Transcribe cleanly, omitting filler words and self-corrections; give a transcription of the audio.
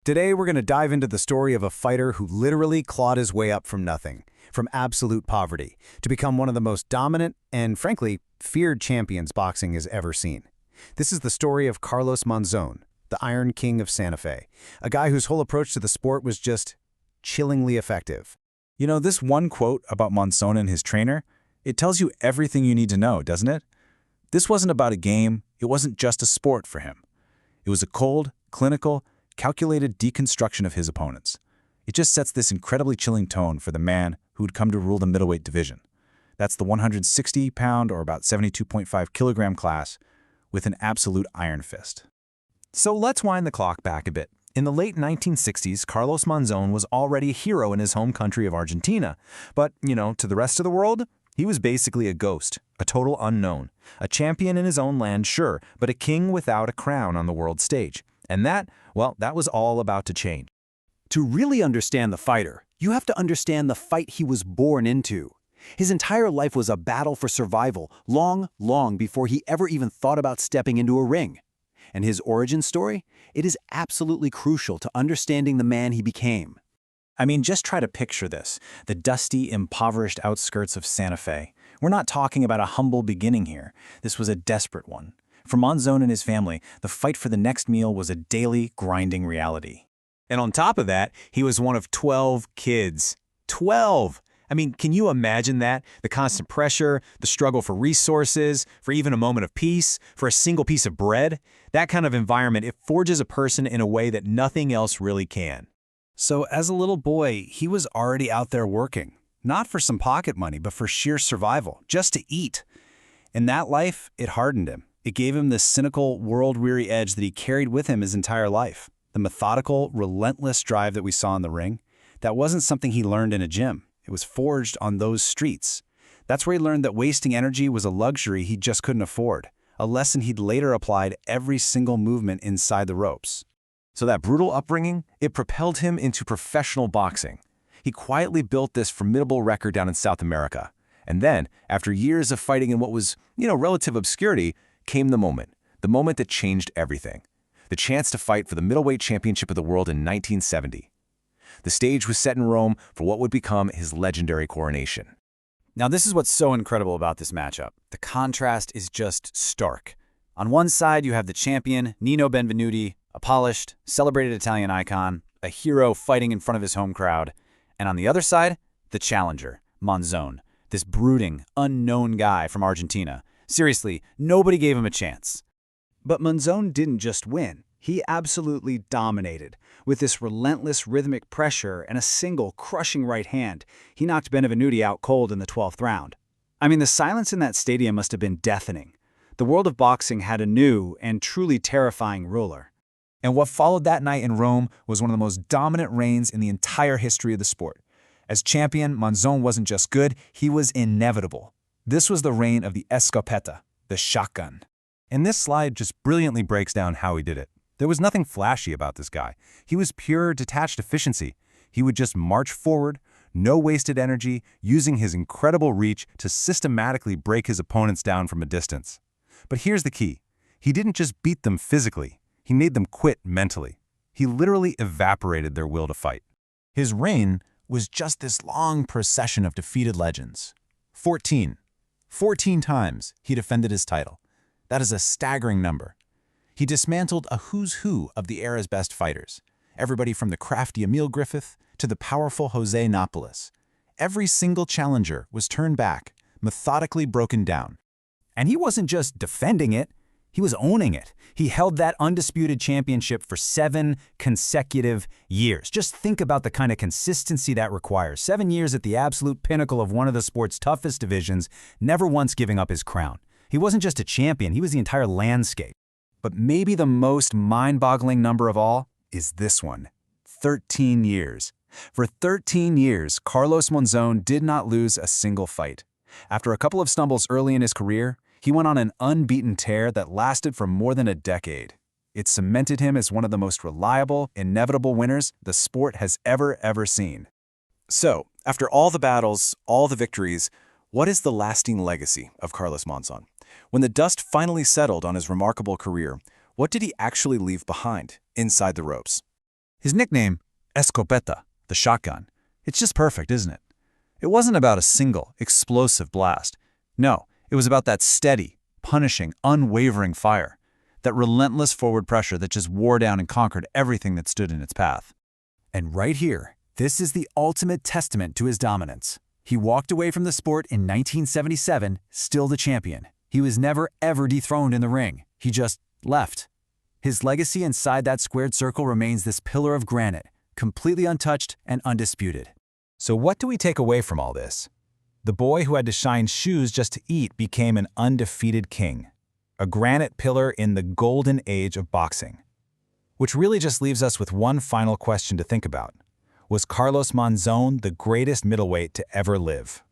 Today, we're going to dive into the story of a fighter who literally clawed his way up from nothing, from absolute poverty, to become one of the most dominant and, frankly, feared champions boxing has ever seen. This is the story of Carlos Monzón, the Iron King of Santa Fe, a guy whose whole approach to the sport was just chillingly effective. You know, this one quote about Monzón and his trainer, it tells you everything you need to know, doesn't it? This wasn't about a game, it wasn't just a sport for him. It was a cold, clinical, calculated deconstruction of his opponents. It just sets this incredibly chilling tone for the man who would come to rule the middleweight division. That's the 160-pound or about 72.5 kilogram class with an absolute iron fist. So let's wind the clock back a bit. In the late 1960s, Carlos Monzón was already a hero in his home country of Argentina. But, to the rest of the world, he was basically a ghost, a total unknown. A champion in his own land, sure, but a king without a crown on the world stage. And that was all about to change. To really understand the fighter, you have to understand the fight he was born into. His entire life was a battle for survival, long before he ever even thought about stepping into a ring. And his origin story? It is absolutely crucial to understanding the man he became. I mean, just try to picture this, the dusty, impoverished outskirts of Santa Fe. We're not talking about a humble beginning here. This was a desperate one. For Monzón and his family, the fight for the next meal was a daily, grinding reality. And on top of that, he was one of 12 kids. 12! I mean, can you imagine that? The constant pressure, the struggle for resources, for even a moment of peace, for a single piece of bread? That kind of environment, it forges a person in a way that nothing else really can. So as a little boy, he was already out there working. Not for some pocket money, but for sheer survival, just to eat. In that life, it hardened him. It gave him this cynical, world-weary edge that he carried with him his entire life. The methodical, relentless drive that we saw in the ring, that wasn't something he learned in a gym. It was forged on those streets. That's where he learned that wasting energy was a luxury he just couldn't afford, a lesson he'd later applied every single movement inside the ropes. So that brutal upbringing, it propelled him into professional boxing. He quietly built this formidable record down in South America. And then, after years of fighting in what was, relative obscurity, came the moment that changed everything. The chance to fight for the middleweight championship of the world in 1970. The stage was set in Rome for what would become his legendary coronation. Now, this is what's so incredible about this matchup. The contrast is just stark. On one side, you have the champion, Nino Benvenuti, a polished, celebrated Italian icon, a hero fighting in front of his home crowd. And on the other side, the challenger, Monzón, this brooding, unknown guy from Argentina. Seriously, nobody gave him a chance. But Monzón didn't just win. He absolutely dominated. With this relentless rhythmic pressure and a single crushing right hand, he knocked Benvenuti out cold in the 12th round. I mean, the silence in that stadium must have been deafening. The world of boxing had a new and truly terrifying ruler. And what followed that night in Rome was one of the most dominant reigns in the entire history of the sport. As champion, Monzón wasn't just good, he was inevitable. This was the reign of the escopeta, the shotgun. And this slide just brilliantly breaks down how he did it. There was nothing flashy about this guy. He was pure, detached efficiency. He would just march forward, no wasted energy, using his incredible reach to systematically break his opponents down from a distance. But here's the key. He didn't just beat them physically. He made them quit mentally. He literally evaporated their will to fight. His reign was just this long procession of defeated legends. 14 times he defended his title. That is a staggering number. He dismantled a who's who of the era's best fighters. Everybody from the crafty Emil Griffith to the powerful Jose Napoles. Every single challenger was turned back, methodically broken down. And he wasn't just defending it, he was owning it. He held that undisputed championship for 7 consecutive years. Just think about the kind of consistency that requires. 7 years at the absolute pinnacle of one of the sport's toughest divisions, never once giving up his crown. He wasn't just a champion, he was the entire landscape. But maybe the most mind-boggling number of all is this one, 13 years. For 13 years, Carlos Monzón did not lose a single fight. After a couple of stumbles early in his career, he went on an unbeaten tear that lasted for more than a decade. It cemented him as one of the most reliable, inevitable winners the sport has ever seen. So, after all the battles, all the victories, what is the lasting legacy of Carlos Monzón? When the dust finally settled on his remarkable career, what did he actually leave behind inside the ropes? His nickname, Escopeta, the shotgun, it's just perfect, isn't it? It wasn't about a single, explosive blast. No, it was about that steady, punishing, unwavering fire, that relentless forward pressure that just wore down and conquered everything that stood in its path. And right here, this is the ultimate testament to his dominance. He walked away from the sport in 1977, still the champion. He was never, ever dethroned in the ring. He just left. His legacy inside that squared circle remains this pillar of granite, completely untouched and undisputed. So what do we take away from all this? The boy who had to shine shoes just to eat became an undefeated king, a granite pillar in the golden age of boxing. Which really just leaves us with one final question to think about. Was Carlos Monzón the greatest middleweight to ever live?